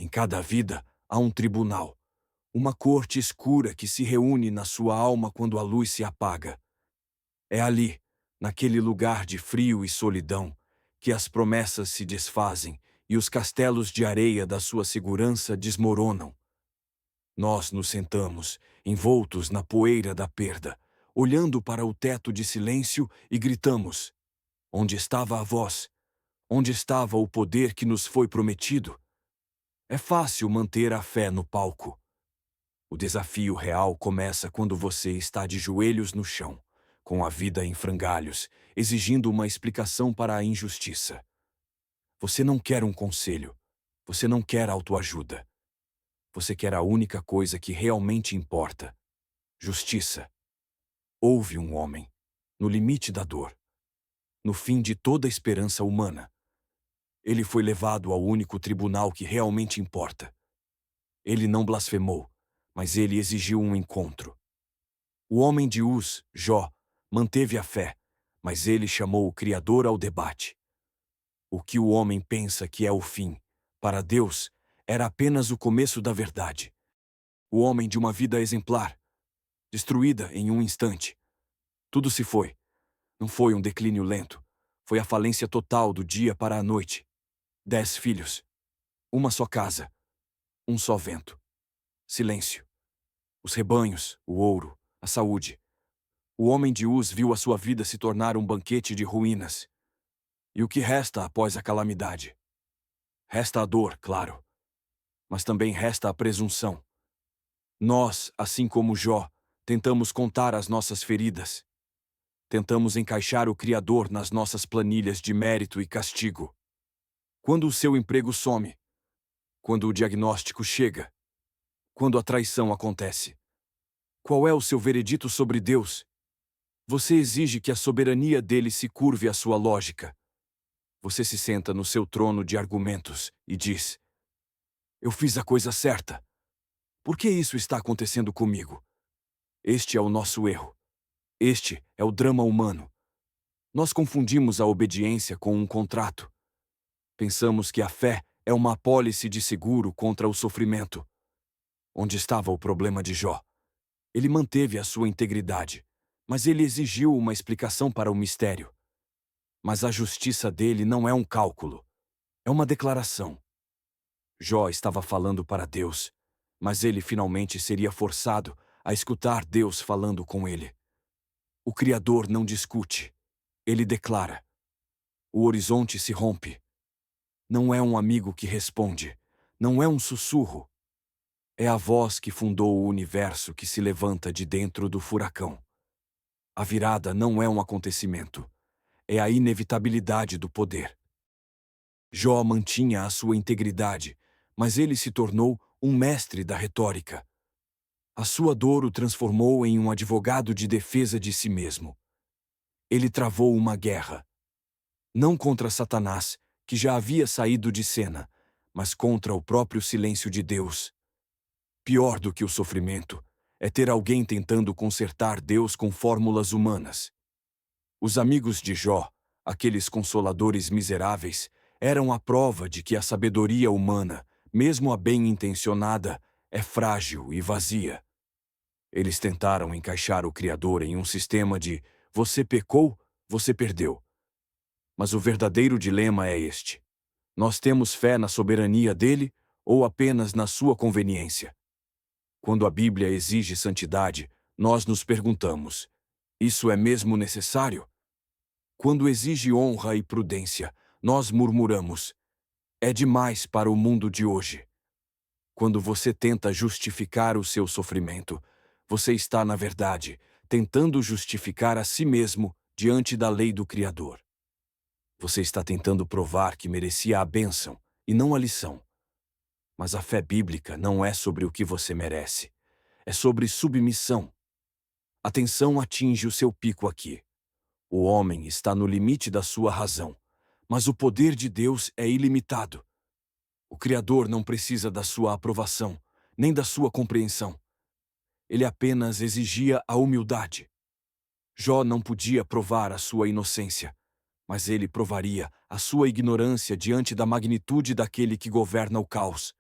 Em cada vida há um tribunal, uma corte escura que se reúne na sua alma quando a luz se apaga. É ali, naquele lugar de frio e solidão, que as promessas se desfazem e os castelos de areia da sua segurança desmoronam. Nós nos sentamos, envoltos na poeira da perda, olhando para o teto de silêncio e gritamos: onde estava a voz? Onde estava o poder que nos foi prometido? É fácil manter a fé no palco. O desafio real começa quando você está de joelhos no chão, com a vida em frangalhos, exigindo uma explicação para a injustiça. Você não quer um conselho. Você não quer autoajuda. Você quer a única coisa que realmente importa: justiça. Houve um homem, no limite da dor, no fim de toda esperança humana. Ele foi levado ao único tribunal que realmente importa. Ele não blasfemou, mas ele exigiu um encontro. O homem de Uz, Jó, manteve a fé, mas ele chamou o Criador ao debate. O que o homem pensa que é o fim, para Deus, era apenas o começo da verdade. O homem de uma vida exemplar, destruída em um instante. Tudo se foi. Não foi um declínio lento. Foi a falência total do dia para a noite. 10 filhos. Uma só casa. Um só vento. Silêncio. Os rebanhos, o ouro, a saúde. O homem de Uz viu a sua vida se tornar um banquete de ruínas. E o que resta após a calamidade? Resta a dor, claro. Mas também resta a presunção. Nós, assim como Jó, tentamos contar as nossas feridas. Tentamos encaixar o Criador nas nossas planilhas de mérito e castigo. Quando o seu emprego some, quando o diagnóstico chega, quando a traição acontece, qual é o seu veredito sobre Deus? Você exige que a soberania dele se curve à sua lógica. Você se senta no seu trono de argumentos e diz: eu fiz a coisa certa. Por que isso está acontecendo comigo? Este é o nosso erro. Este é o drama humano. Nós confundimos a obediência com um contrato. Pensamos que a fé é uma apólice de seguro contra o sofrimento. Onde estava o problema de Jó? Ele manteve a sua integridade, mas ele exigiu uma explicação para o mistério. Mas a justiça dele não é um cálculo, é uma declaração. Jó estava falando para Deus, mas ele finalmente seria forçado a escutar Deus falando com ele. O Criador não discute, ele declara. O horizonte se rompe. Não é um amigo que responde, não é um sussurro. É a voz que fundou o universo que se levanta de dentro do furacão. A virada não é um acontecimento, é a inevitabilidade do poder. Jó mantinha a sua integridade, mas ele se tornou um mestre da retórica. A sua dor o transformou em um advogado de defesa de si mesmo. Ele travou uma guerra. Não contra Satanás, que já havia saído de cena, mas contra o próprio silêncio de Deus. Pior do que o sofrimento é ter alguém tentando consertar Deus com fórmulas humanas. Os amigos de Jó, aqueles consoladores miseráveis, eram a prova de que a sabedoria humana, mesmo a bem-intencionada, é frágil e vazia. Eles tentaram encaixar o Criador em um sistema de você pecou, você perdeu. Mas o verdadeiro dilema é este: nós temos fé na soberania dele ou apenas na sua conveniência? Quando a Bíblia exige santidade, nós nos perguntamos: isso é mesmo necessário? Quando exige honra e prudência, nós murmuramos: é demais para o mundo de hoje. Quando você tenta justificar o seu sofrimento, você está, na verdade, tentando justificar a si mesmo diante da lei do Criador. Você está tentando provar que merecia a bênção e não a lição. Mas a fé bíblica não é sobre o que você merece. É sobre submissão. A tensão atinge o seu pico aqui. O homem está no limite da sua razão, mas o poder de Deus é ilimitado. O Criador não precisa da sua aprovação, nem da sua compreensão. Ele apenas exigia a humildade. Jó não podia provar a sua inocência, mas ele provaria a sua ignorância diante da magnitude daquele que governa o caos.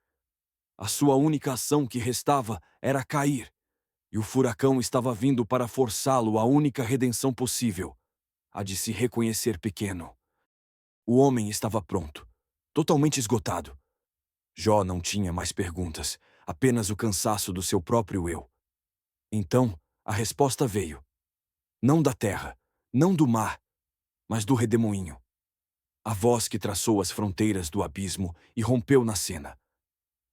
A sua única ação que restava era cair, e o furacão estava vindo para forçá-lo à única redenção possível, a de se reconhecer pequeno. O homem estava pronto, totalmente esgotado. Jó não tinha mais perguntas, apenas o cansaço do seu próprio eu. Então, a resposta veio. Não da terra, não do mar, mas do redemoinho. A voz que traçou as fronteiras do abismo e rompeu na cena.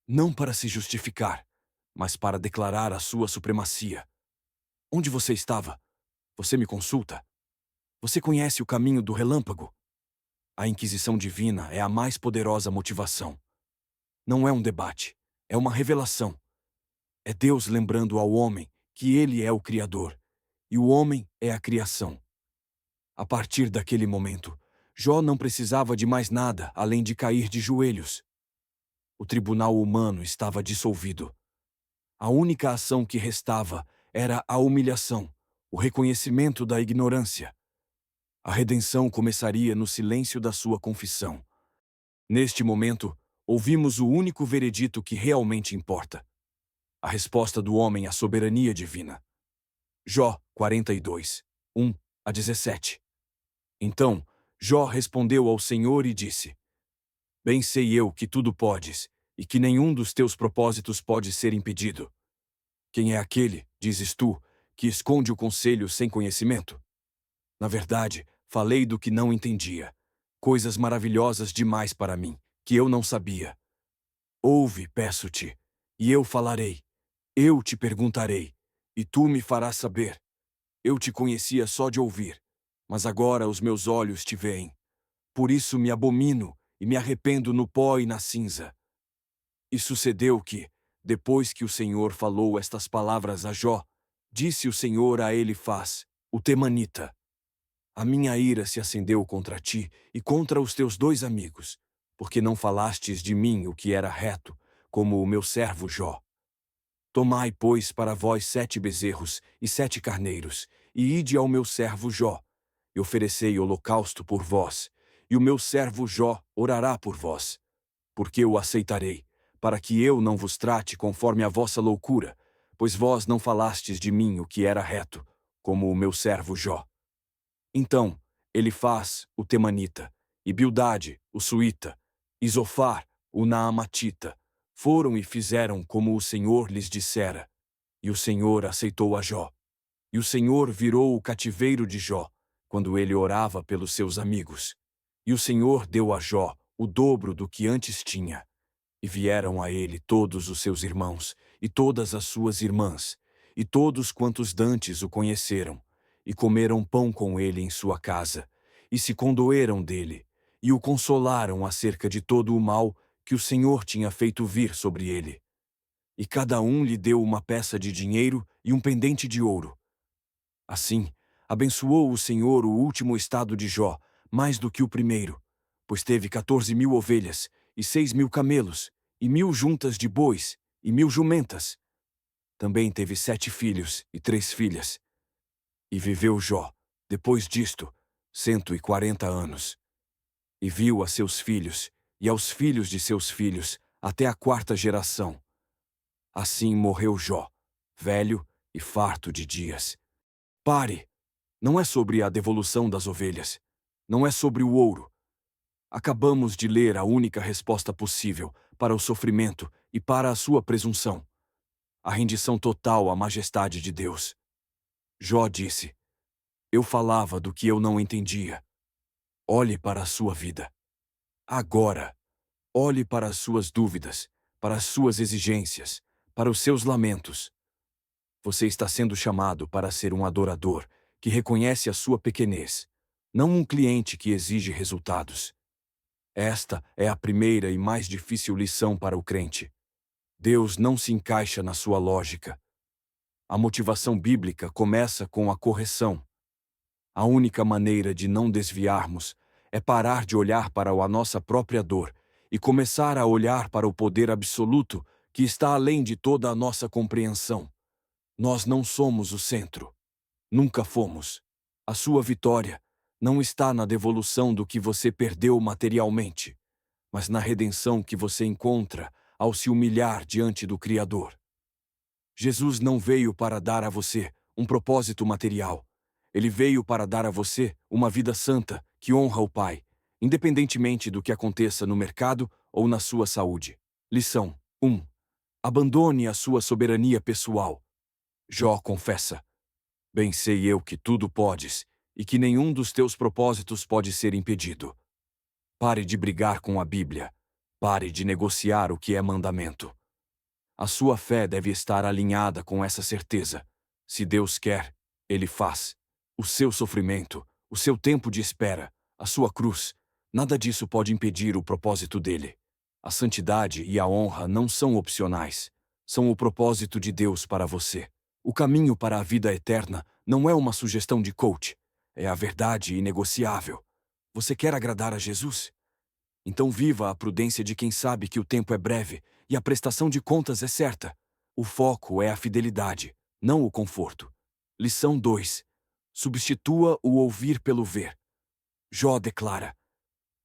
Não para se justificar, mas para declarar a sua supremacia. Onde você estava? Você me consulta? Você conhece o caminho do relâmpago? A Inquisição Divina é a mais poderosa motivação. Não é um debate, é uma revelação. É Deus lembrando ao homem que ele é o Criador, e o homem é a criação. A partir daquele momento, Jó não precisava de mais nada além de cair de joelhos. O tribunal humano estava dissolvido. A única ação que restava era a humilhação, o reconhecimento da ignorância. A redenção começaria no silêncio da sua confissão. Neste momento, ouvimos o único veredito que realmente importa. A resposta do homem à soberania divina. Jó 42, 1-17. Então, Jó respondeu ao Senhor e disse: Bem sei eu que tudo podes, e que nenhum dos teus propósitos pode ser impedido. Quem é aquele, dizes tu, que esconde o conselho sem conhecimento? Na verdade, falei do que não entendia. Coisas maravilhosas demais para mim, que eu não sabia. Ouve, peço-te, e eu falarei. Eu te perguntarei, e tu me farás saber. Eu te conhecia só de ouvir, mas agora os meus olhos te veem. Por isso me abomino e me arrependo no pó e na cinza. E sucedeu que, depois que o Senhor falou estas palavras a Jó, disse o Senhor a Elifaz, o temanita: A minha ira se acendeu contra ti e contra os teus 2 amigos, porque não falastes de mim o que era reto, como o meu servo Jó. Tomai, pois, para vós 7 bezerros e 7 carneiros, e ide ao meu servo Jó, e oferecei holocausto por vós, e o meu servo Jó orará por vós. Porque eu aceitarei, para que eu não vos trate conforme a vossa loucura, pois vós não falastes de mim o que era reto, como o meu servo Jó. Então, Elifaz, o temanita, e Bildade, o suíta, e Zofar, o naamatita, foram e fizeram como o Senhor lhes dissera. E o Senhor aceitou a Jó. E o Senhor virou o cativeiro de Jó, quando ele orava pelos seus amigos. E o Senhor deu a Jó o dobro do que antes tinha. E vieram a ele todos os seus irmãos, e todas as suas irmãs, e todos quantos dantes o conheceram, e comeram pão com ele em sua casa, e se condoeram dele, e o consolaram acerca de todo o mal que o Senhor tinha feito vir sobre ele. E cada um lhe deu uma peça de dinheiro e um pendente de ouro. Assim, abençoou o Senhor o último estado de Jó, mais do que o primeiro, pois teve 14.000 ovelhas, e 6.000 camelos, e 1.000 juntas de bois, e 1.000 jumentas. Também teve 7 filhos e 3 filhas. E viveu Jó, depois disto, 140 anos. E viu a seus filhos, e aos filhos de seus filhos, até a 4ª geração. Assim morreu Jó, velho e farto de dias. Pare! Não é sobre a devolução das ovelhas. Não é sobre o ouro. Acabamos de ler a única resposta possível para o sofrimento e para a sua presunção. A rendição total à majestade de Deus. Jó disse: Eu falava do que eu não entendia. Olhe para a sua vida. Agora, olhe para as suas dúvidas, para as suas exigências, para os seus lamentos. Você está sendo chamado para ser um adorador que reconhece a sua pequenez, não um cliente que exige resultados. Esta é a primeira e mais difícil lição para o crente. Deus não se encaixa na sua lógica. A motivação bíblica começa com a correção. A única maneira de não desviarmos é parar de olhar para a nossa própria dor e começar a olhar para o poder absoluto que está além de toda a nossa compreensão. Nós não somos o centro. Nunca fomos. A sua vitória não está na devolução do que você perdeu materialmente, mas na redenção que você encontra ao se humilhar diante do Criador. Jesus não veio para dar a você um propósito material. Ele veio para dar a você uma vida santa que honra o Pai, independentemente do que aconteça no mercado ou na sua saúde. Lição 1. Abandone a sua soberania pessoal. Jó confessa: Bem sei eu que tudo podes, e que nenhum dos teus propósitos pode ser impedido. Pare de brigar com a Bíblia. Pare de negociar o que é mandamento. A sua fé deve estar alinhada com essa certeza. Se Deus quer, Ele faz. O seu sofrimento, o seu tempo de espera, a sua cruz, nada disso pode impedir o propósito dele. A santidade e a honra não são opcionais. São o propósito de Deus para você. O caminho para a vida eterna não é uma sugestão de coach. É a verdade inegociável. Você quer agradar a Jesus? Então viva a prudência de quem sabe que o tempo é breve e a prestação de contas é certa. O foco é a fidelidade, não o conforto. Lição 2. Substitua o ouvir pelo ver. Jó declara: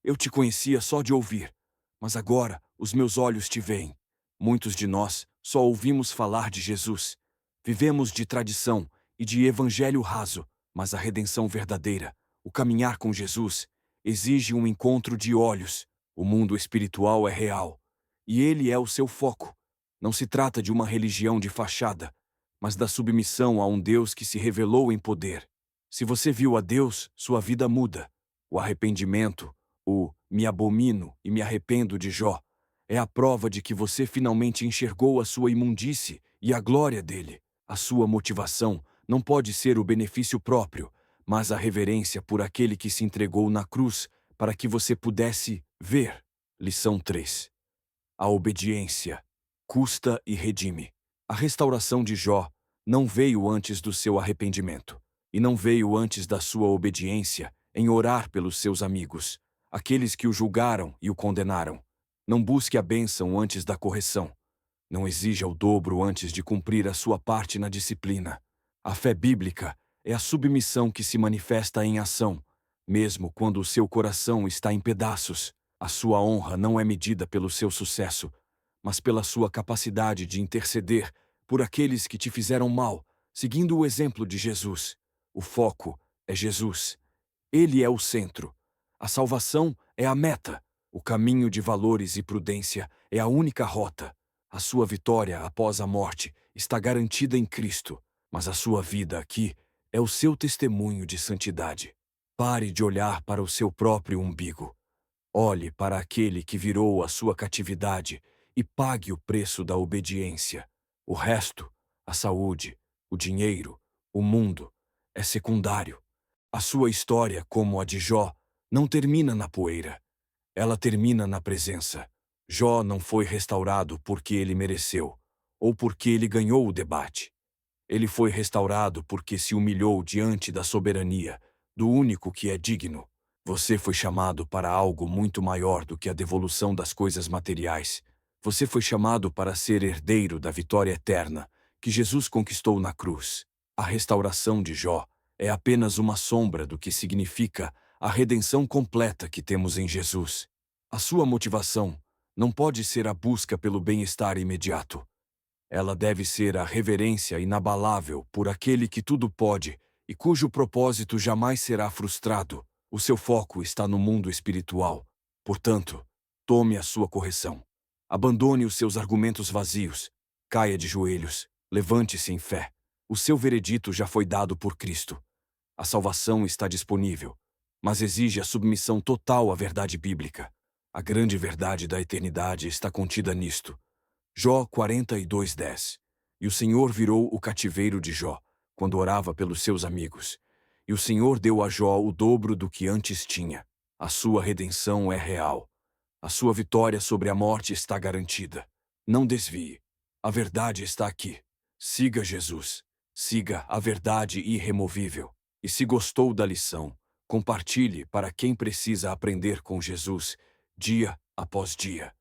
Eu te conhecia só de ouvir, mas agora os meus olhos te veem. Muitos de nós só ouvimos falar de Jesus. Vivemos de tradição e de evangelho raso, mas a redenção verdadeira, o caminhar com Jesus, exige um encontro de olhos. O mundo espiritual é real, e ele é o seu foco. Não se trata de uma religião de fachada, mas da submissão a um Deus que se revelou em poder. Se você viu a Deus, sua vida muda. O arrependimento, o me abomino e me arrependo de Jó, é a prova de que você finalmente enxergou a sua imundície e a glória dele. A sua motivação não pode ser o benefício próprio, mas a reverência por aquele que se entregou na cruz para que você pudesse ver. Lição 3. A obediência custa e redime. A restauração de Jó não veio antes do seu arrependimento, e não veio antes da sua obediência em orar pelos seus amigos, aqueles que o julgaram e o condenaram. Não busque a bênção antes da correção. Não exija o dobro antes de cumprir a sua parte na disciplina. A fé bíblica é a submissão que se manifesta em ação, mesmo quando o seu coração está em pedaços. A sua honra não é medida pelo seu sucesso, mas pela sua capacidade de interceder por aqueles que te fizeram mal, seguindo o exemplo de Jesus. O foco é Jesus. Ele é o centro. A salvação é a meta. O caminho de valores e prudência é a única rota. A sua vitória após a morte está garantida em Cristo, mas a sua vida aqui é o seu testemunho de santidade. Pare de olhar para o seu próprio umbigo. Olhe para aquele que virou a sua catividade e pague o preço da obediência. O resto, a saúde, o dinheiro, o mundo, é secundário. A sua história, como a de Jó, não termina na poeira. Ela termina na presença. Jó não foi restaurado porque ele mereceu, ou porque ele ganhou o debate. Ele foi restaurado porque se humilhou diante da soberania, do único que é digno. Você foi chamado para algo muito maior do que a devolução das coisas materiais. Você foi chamado para ser herdeiro da vitória eterna que Jesus conquistou na cruz. A restauração de Jó é apenas uma sombra do que significa a redenção completa que temos em Jesus. A sua motivação não pode ser a busca pelo bem-estar imediato. Ela deve ser a reverência inabalável por aquele que tudo pode e cujo propósito jamais será frustrado. O seu foco está no mundo espiritual. Portanto, tome a sua correção. Abandone os seus argumentos vazios. Caia de joelhos. Levante-se em fé. O seu veredito já foi dado por Cristo. A salvação está disponível, mas exige a submissão total à verdade bíblica. A grande verdade da eternidade está contida nisto. Jó 42:10. E o Senhor virou o cativeiro de Jó, quando orava pelos seus amigos. E o Senhor deu a Jó o dobro do que antes tinha. A sua redenção é real. A sua vitória sobre a morte está garantida. Não desvie. A verdade está aqui. Siga Jesus. Siga a verdade irremovível. E se gostou da lição, compartilhe para quem precisa aprender com Jesus, dia após dia.